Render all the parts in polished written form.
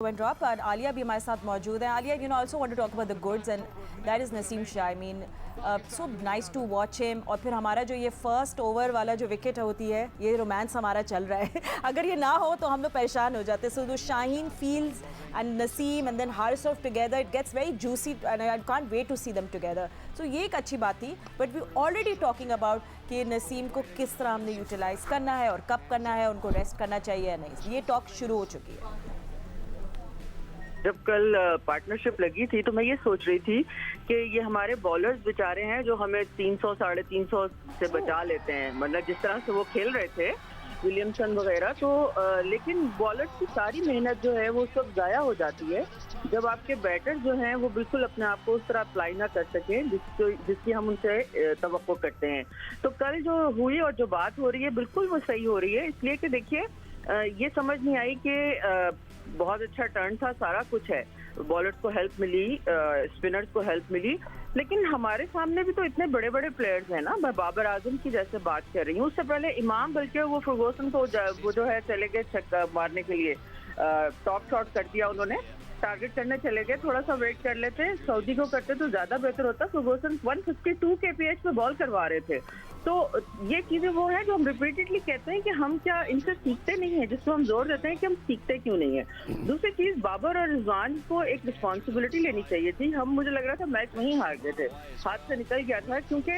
and drop and Alia भी हमारे साथ मौजूद है. Alia, also want to talk about the goods and that is Naseem Shah. I mean, so nice to watch him. और फिर हमारा जो ये first over वाला जो wicket होती है, ये romance हमारा चल रहा है. अगर ये ना हो तो हम लोग परेशान हो जाते. So the Shaheen Fields and Naseem and then Harsov together, it gets very juicy and I can't wait to see them together. So ये एक अच्छी बात थी. But we already talking about कि नसीम को किस तरह हमने यूटिलाइज करना है और कब करना है, उनको रेस्ट करना चाहिए या नहीं. ये टॉक शुरू हो चुकी है. जब कल पार्टनरशिप लगी थी तो मैं ये सोच रही थी कि ये हमारे बॉलर्स बेचारे हैं जो हमें 300 350 से बचा लेते हैं, मतलब जिस तरह से वो खेल रहे थे विलियमसन वगैरह. तो लेकिन बॉलर्स की सारी मेहनत जो है वो सब ज़ाया हो जाती है जब आपके बैटर जो हैं वो बिल्कुल अपने आप को उस तरह अप्लाई ना कर सकें जिसकी हम उनसे तवक्को करते हैं. तो कल जो हुई और जो बात हो रही है बिल्कुल वो सही हो रही है, इसलिए कि देखिए ये समझ नहीं आई कि बहुत अच्छा टर्न था, सारा कुछ है, बॉलर्स को हेल्प मिली, स्पिनर्स को हेल्प मिली, लेकिन हमारे सामने भी तो इतने बड़े बड़े प्लेयर्स हैं ना. मैं बाबर आजम की जैसे बात कर रही हूँ, उससे पहले इमाम, बल्कि वो फर्गूसन को वो जो है चले गए छक्का मारने के लिए, टॉप शॉट कर दिया उन्होंने, टारगेट करने चले गए. थोड़ा सा वेट कर लेते, सऊदी को करते तो ज्यादा बेहतर होता. फर्गूसन 152 kph पे बॉल करवा रहे थे. तो ये चीजें वो है जो हम रिपीटेडली कहते हैं कि हम क्या इनसे सीखते नहीं है, जिसको हम जोर देते हैं कि हम सीखते क्यों नहीं है. दूसरी चीज, बाबर और रिजवान को एक रिस्पॉन्सिबिलिटी लेनी चाहिए थी. हम, मुझे लग रहा था मैच वहीं हार गए थे, हाथ से निकल गया था, क्योंकि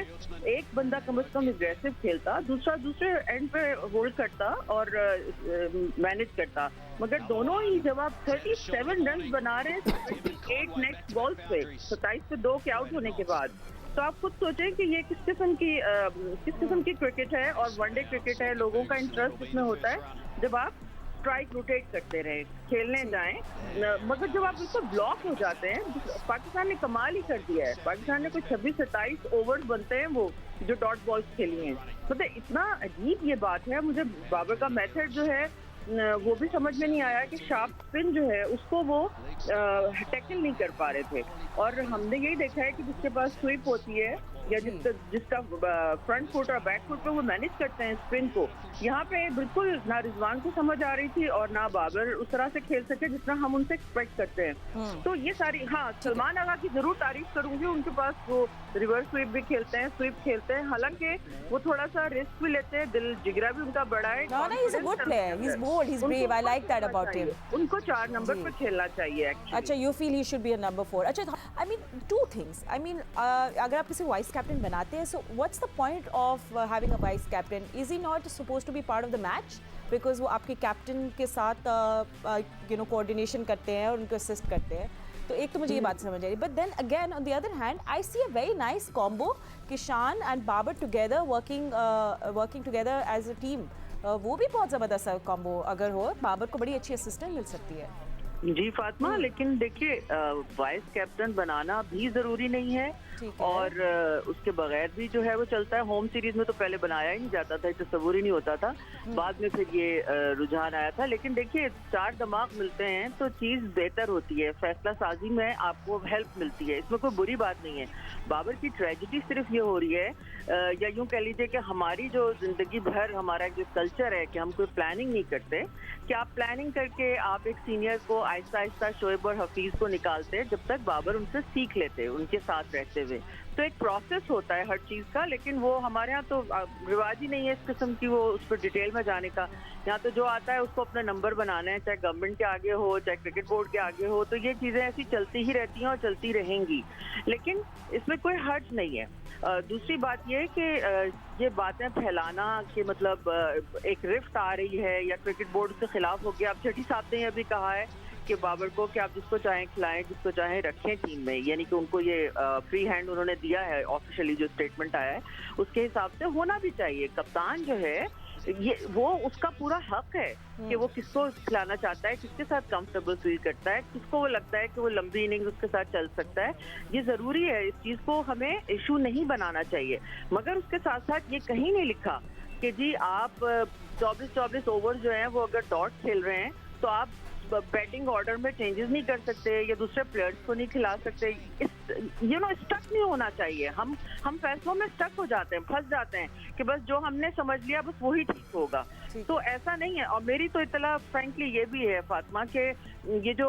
एक बंदा कम से कम एग्रेसिव खेलता, दूसरा दूसरे एंड पे होल्ड करता और मैनेज करता. मगर दोनों ही, जब आप 37 रन बना रहे हैं 8 नेक्स्ट बॉल्स पे, 27 पे 2 के आउट होने के बाद, तो आप खुद सोचें कि ये किस किस्म की क्रिकेट है और वनडे क्रिकेट है. लोगों का इंटरेस्ट इसमें होता है जब आप स्ट्राइक रोटेट करते रहें, खेलने जाएं, मगर जब आप इसको ब्लॉक हो जाते हैं. पाकिस्तान ने कमाल ही कर दिया है. पाकिस्तान ने कोई 26-27 ओवर्स बनते हैं वो जो डॉट बॉल्स खेली हैं. मतलब इतना अजीब ये बात है. मुझे बाबर का मेथड जो है वो भी समझ में नहीं आया कि शार्प स्पिन जो है उसको वो टैकल नहीं कर पा रहे थे. और हमने यही देखा है कि जिसके पास स्वीप होती है या जिसका फ्रंट फुट और बैक फुट पे वो मैनेज करते हैं स्पिन को, यहाँ पे बिल्कुल ना रिजवान को समझ आ रही थी और ना बाबर उस तरह से खेल सके जितना हम उनसे एक्सपेक्ट करते हैं. तो ये सारी, हाँ, सलमान आगा की जरूर तारीफ करूंगी. उनके पास वो रिवर्स स्वीप भी खेलते हैं, स्वीप खेलते हैं, हालांकि वो थोड़ा सा रिस्क भी लेते हैं, दिल जिगरा भी उनका बड़ा है. उनको 4 नंबर पर खेलना चाहिए. अच्छा, you feel he should be a number 4. अच्छा, I mean 2 things. I mean अगर आप किसी वाइस कैप्टन बनाते हैं, so what's the point of having a vice captain? Is he not supposed to be part of the match because वो आपके captain के साथ कोऑर्डिनेशन करते हैं और उनको असिस्ट करते हैं. तो एक तो मुझे ये बात समझ आ रही, but then again on the other hand I see a very nice combo, Kishan and Babar together working together as a team. वो भी बहुत ज़बरदस्त कॉम्बो अगर हो. बाबर को बड़ी अच्छी असिस्टेंट मिल सकती है. जी फातिमा, लेकिन देखिए वाइस कैप्टन बनाना भी जरूरी नहीं है और उसके बगैर भी जो है वो चलता है. होम सीरीज में तो पहले बनाया ही नहीं जाता था, तस्वुर ही नहीं होता था, बाद में फिर ये रुझान आया था. लेकिन देखिए 4 दिमाग मिलते हैं तो चीज़ बेहतर होती है, फैसला साजी में आपको हेल्प मिलती है, इसमें कोई बुरी बात नहीं है. बाबर की ट्रेजिडी सिर्फ ये हो रही है, या यूँ कह लीजिए कि हमारी जो जिंदगी भर हमारा जो कल्चर है कि हम कोई प्लानिंग नहीं करते, कि आप प्लानिंग करके आप एक सीनियर को आहिस्ता आहिस्ता शोएब और हफीज को निकालते जब तक बाबर उनसे सीख लेते उनके साथ रहते हुए. तो एक प्रोसेस होता है हर चीज़ का, लेकिन वो हमारे यहाँ तो रिवाज ही नहीं है इस किस्म की, वो उस पर डिटेल में जाने का. यहाँ तो जो आता है उसको अपना नंबर बनाना है, चाहे गवर्नमेंट के आगे हो चाहे क्रिकेट बोर्ड के आगे हो. तो ये चीज़ें ऐसी चलती ही रहती हैं और चलती रहेंगी, लेकिन इसमें कोई हर्ज नहीं है. दूसरी बात ये है कि ये बातें फैलाना कि मतलब एक रिफ्ट आ रही है या क्रिकेट बोर्ड के खिलाफ हो गया. अब जटी साहब ने अभी कहा है कि बाबर को कि आप जिसको चाहें खिलाएं, जिसको चाहें रखें टीम में, यानी कि उनको ये फ्री हैंड उन्होंने दिया है. ऑफिशियली जो स्टेटमेंट आया है उसके हिसाब से होना भी चाहिए. कप्तान जो है ये वो उसका पूरा हक है कि वो किसको खिलाना चाहता है, किसके साथ कंफर्टेबल फील करता है, किसको वो लगता है कि वो लंबी इनिंग्स उसके साथ चल सकता है. ये जरूरी है, इस चीज को हमें इशू नहीं बनाना चाहिए. मगर उसके साथ साथ ये कहीं नहीं लिखा कि जी आप 24 ओवर जो है वो अगर डॉट खेल रहे हैं तो आप बैटिंग ऑर्डर में चेंजेस नहीं कर सकते या दूसरे प्लेयर्स को नहीं खिला सकते. स्टक नहीं होना चाहिए. हम फैसलों में स्टक हो जाते हैं, फंस जाते हैं कि बस जो हमने समझ लिया बस वही ठीक होगा. ठीक तो ऐसा नहीं है। और मेरी तो इतला फ्रेंकली ये भी है फातिमा के ये जो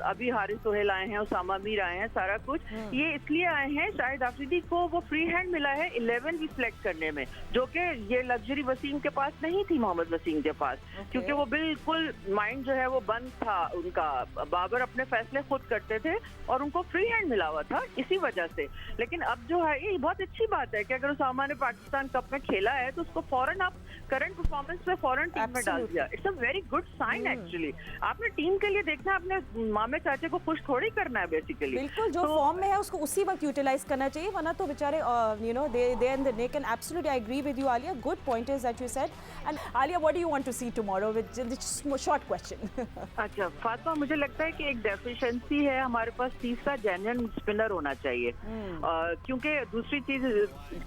अभी हारिस सोहेल आए हैं, उसामा मीर आए हैं, सारा कुछ ये इसलिए आए हैं, शाहिद आफरीदी को वो फ्री हैंड मिला है 11 भी सिलेक्ट करने में, जो कि ये लग्जरी वसीम के पास नहीं थी, मोहम्मद वसीम के पास, क्योंकि वो बिल्कुल माइंड जो है वो बंद था उनका। बाबर अपने फैसले खुद करते थे और उनको फ्री हैंड मिला हुआ था इसी वजह से। लेकिन अब जो है ये बहुत अच्छी बात है कि अगर उसामा ने पाकिस्तान कप में खेला है तो उसको फौरन आप करंट परफॉर्मेंस में फौरन टीम में डाल दिया। It's a very good sign actually. आपने टीम के लिए देखना है, अपने मामे चाचे को खुश थोड़ी करना है बेसिकली। बिल्कुल, जो फॉर्म में है उसको उसी वक्त यूटिलाइज करना चाहिए, वरना तो बेचारे you know they and the neck. And absolutely I agree with you Alia, good pointers that you said. And Alia, what do you want to see tomorrow with short question? अच्छा फातिमा, मुझे लगता है कि एक डेफिशिएंसी है हमारे पास, तीसरा जेन्युइन स्पिनर होना चाहिए। क्योंकि दूसरी चीज,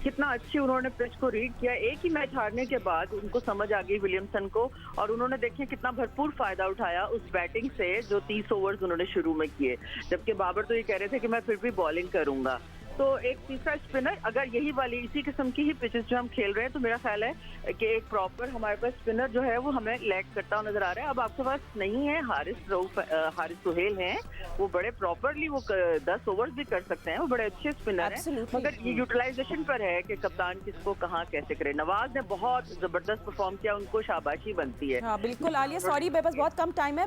कितना अच्छी उन्होंने पिच को रीड किया। एक ही मैच हारने के बाद उनको समझ आ गई विलियमसन को, और उन्होंने देखिए कितना भरपूर फायदा उठाया उस बैटिंग से जो 30 ओवर्स उन्होंने शुरू में किए, जबकि बाबर तो ये कह रहे थे कि मैं फिर भी बॉलिंग करूंगा। तो एक तीसरा स्पिनर, अगर यही वाली इसी किस्म की ही पिचेस जो हम खेल रहे हैं, तो मेरा ख्याल है कि एक प्रॉपर हमारे पास स्पिनर जो है वो हमें लैग करता हुआ नजर आ रहा है। अब आपके पास नहीं है, हारिस सोहेल हैं, वो बड़े प्रॉपरली वो 10 ओवर्स भी कर सकते हैं, वो बड़े अच्छे स्पिनर हैं, मगर ये यूटिलाइजेशन पर है कि कप्तान किसको कहाँ कैसे करे। नवाज ने बहुत जबरदस्त परफॉर्म किया, उनको शाबाशी बनती है। हाँ बिल्कुल आलिया, सॉरी मेरे पास बहुत कम टाइम है।